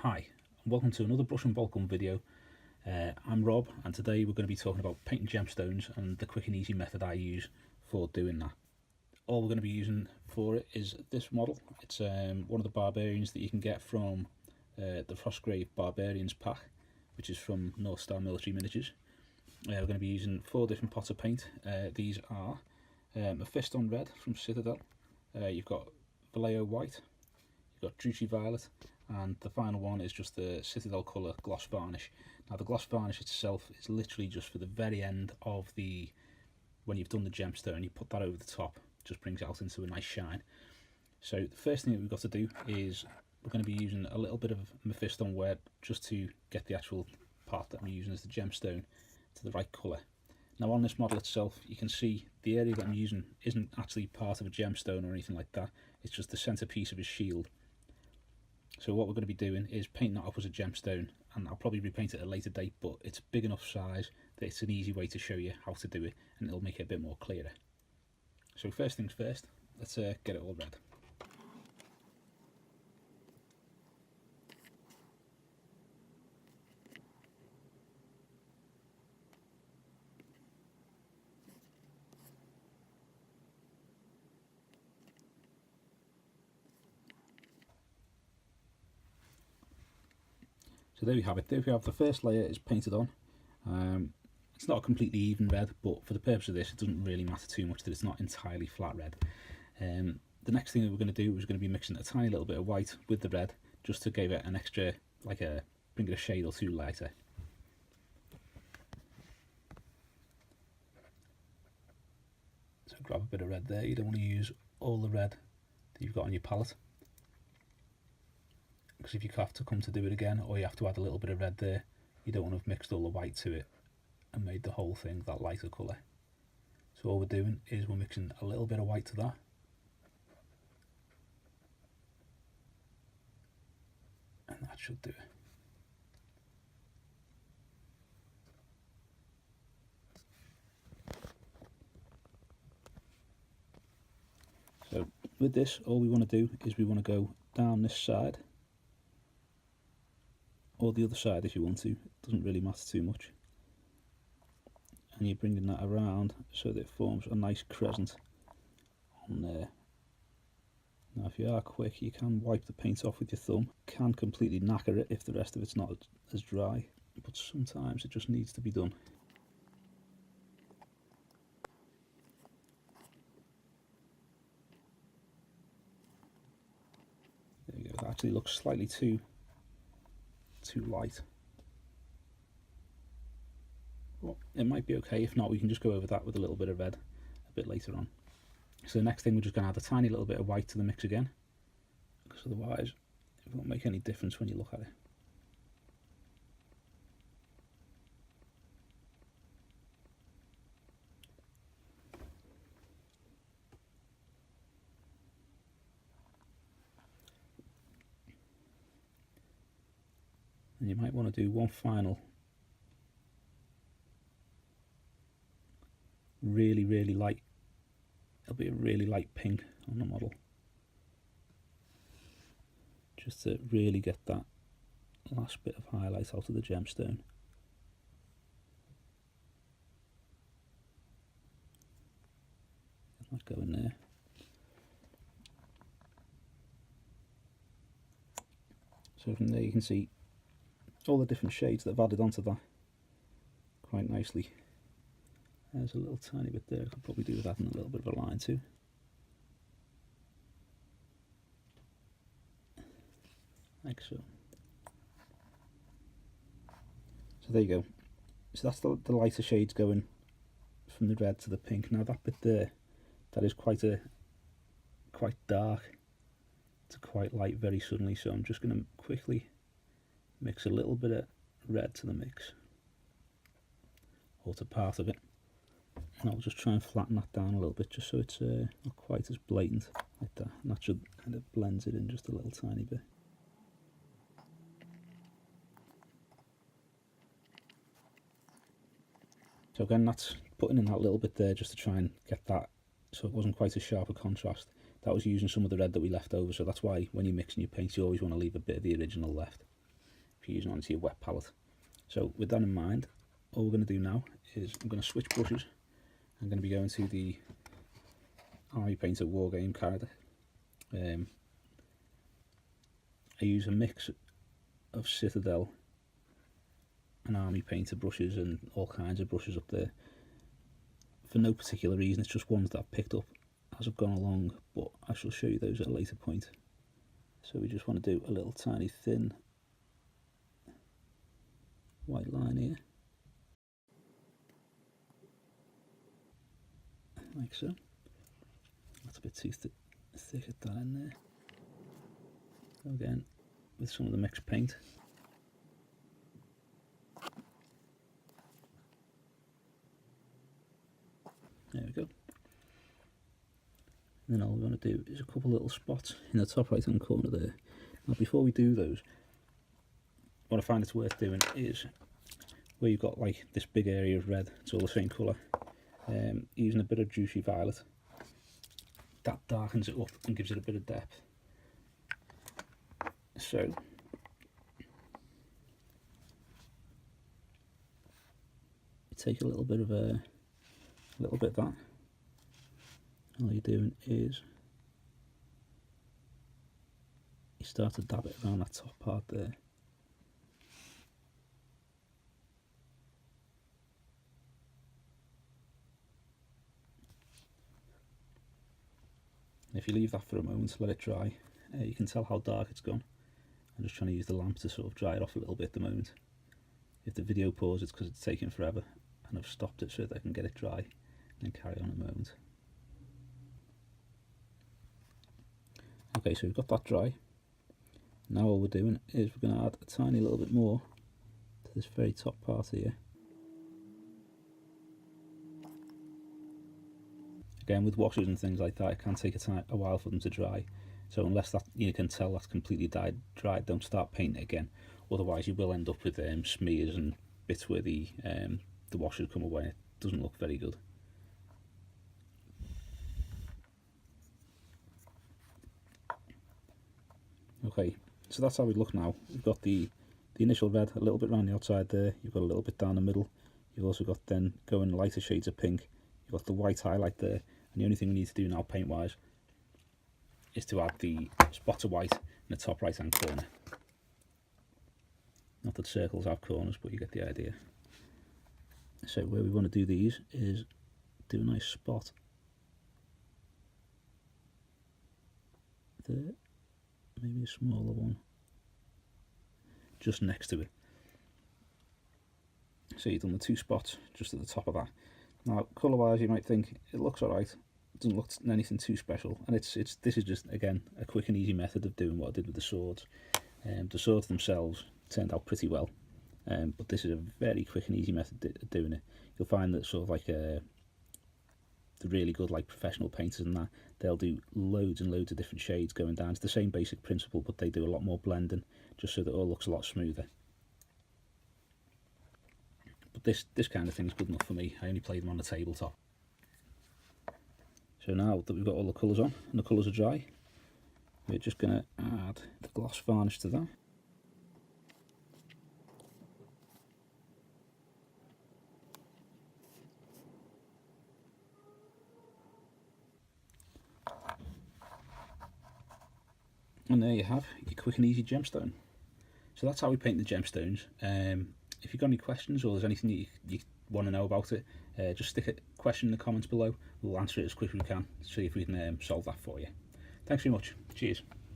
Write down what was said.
Hi, and welcome to another brush and bulk gun video. I'm Rob, and today we're going to be talking about painting gemstones and the quick and easy method I use for doing that. All we're going to be using for it is this model. It's one of the barbarians that you can get from the Frostgrave Barbarians pack, which is from North Star Military Miniatures. We're going to be using 4 different pots of paint. These are Mephiston Red from Citadel, you've got Vallejo White, you've got Druchii Violet, and the final one is just the Citadel colour gloss varnish. Now the gloss varnish itself is literally just for the very end of when you've done the gemstone, you put that over the top, just brings it out into a nice shine. So the first thing that we've got to do is we're going to be using a little bit of Mephiston Red just to get the actual part that I'm using as the gemstone to the right colour. Now on this model itself, you can see the area that I'm using isn't actually part of a gemstone or anything like that, it's just the centrepiece of his shield. So what we're going to be doing is painting that up as a gemstone, and I'll probably repaint it at a later date, but it's big enough size that it's an easy way to show you how to do it, and it'll make it a bit more clearer. So first things first, let's get it all red. So there we have it. There we have the first layer is painted on. It's not a completely even red, but for the purpose of this, it doesn't really matter too much that it's not entirely flat red. The next thing that we're going to do is going to be mixing a tiny little bit of white with the red, just to give it an extra, bring it a shade or two lighter. So grab a bit of red there. You don't want to use all the red that you've got on your palette, because if you have to come to do it again, or you have to add a little bit of red there, you don't want to have mixed all the white to it and made the whole thing that lighter colour. So all we're doing is we're mixing a little bit of white to that, and that should do it. So with this, all we want to do is we want to go down this side, or the other side if you want to, it doesn't really matter too much, and you're bringing that around so that it forms a nice crescent on there. Now if you are quick, you can wipe the paint off with your thumb, can completely knacker it if the rest of it's not as dry, but sometimes it just needs to be done. There you go, that actually looks slightly too light. Well, it might be okay. If not, we can just go over that with a little bit of red a bit later on. So the next thing, we're just going to add a tiny little bit of white to the mix again, because otherwise it won't make any difference when you look at it. And you might want to do one final really light, it'll be a really light pink on the model, just to really get that last bit of highlight out of the gemstone. Get that going there. So from there you can see all the different shades that I've added onto that quite nicely. There's a little tiny bit there, I could probably do with adding a little bit of a line too. Like so. So there you go. So that's the lighter shades going from the red to the pink. Now that bit there, that is quite dark to quite light very suddenly, so I'm just going to quickly mix a little bit of red to the mix, or to part of it, and I'll just try and flatten that down a little bit, just so it's not quite as blatant like that, and that should kind of blends it in just a little tiny bit. So again, that's putting in that little bit there just to try and get that so it wasn't quite as sharp a contrast. That was using some of the red that we left over, so that's why when you're mixing your paints you always want to leave a bit of the original left. you're using onto your wet palette. So with that in mind, all we're going to do now is I'm going to switch brushes. I'm going to be going to the Army Painter Wargame character. I use a mix of Citadel and Army Painter brushes and all kinds of brushes up there for no particular reason. It's just ones that I've picked up as I've gone along, but I shall show you those at a later point. So we just want to do a little tiny thin white line here, like so. That's a bit too thick at that in there. So again, with some of the mixed paint. There we go. And then all we're going to do is a couple little spots in the top right hand corner there. Now before we do those, what I find it's worth doing is where you've got like this big area of red, it's all the same colour, using a bit of juicy violet. That darkens it up and gives it a bit of depth. So take a little bit of that. All you're doing is you start to dab it around that top part there. If you leave that for a moment to let it dry, you can tell how dark it's gone. I'm just trying to use the lamp to sort of dry it off a little bit at the moment. If the video pauses, it's because it's taking forever, and I've stopped it so that I can get it dry and then carry on a moment. Okay, so we've got that dry. Now all we're doing is we're going to add a tiny little bit more to this very top part here. Again, with washes and things like that, it can take a while for them to dry. So unless that you can tell that's completely dried, don't start painting it again. Otherwise, you will end up with smears and bits where the washes come away. It doesn't look very good. Okay, so that's how we look now. We've got the initial red a little bit around the outside there. You've got a little bit down the middle. You've also got then going lighter shades of pink. You've got the white highlight there. And the only thing we need to do now paint wise is to add the spots of white in the top right hand corner. Not that circles have corners, but you get the idea. So where we want to do these is do a nice spot there, maybe a smaller one just next to it. So you've done the two spots just at the top of that. Now colour wise you might think it looks alright, it doesn't look anything too special, and this is just again a quick and easy method of doing what I did with the swords. The swords themselves turned out pretty well, but this is a very quick and easy method of doing it. You'll find that sort of like the really good like professional painters and that, they'll do loads and loads of different shades going down. It's the same basic principle, but they do a lot more blending just so that it all looks a lot smoother. But this kind of thing is good enough for me. I only play them on the tabletop. So now that we've got all the colours on and the colours are dry, we're just going to add the gloss varnish to that. And there you have your quick and easy gemstone. So that's how we paint the gemstones. If you've got any questions or there's anything that you want to know about it, just stick a question in the comments below. We'll answer it as quick as we can, see if we can solve that for you. Thanks very much. Cheers.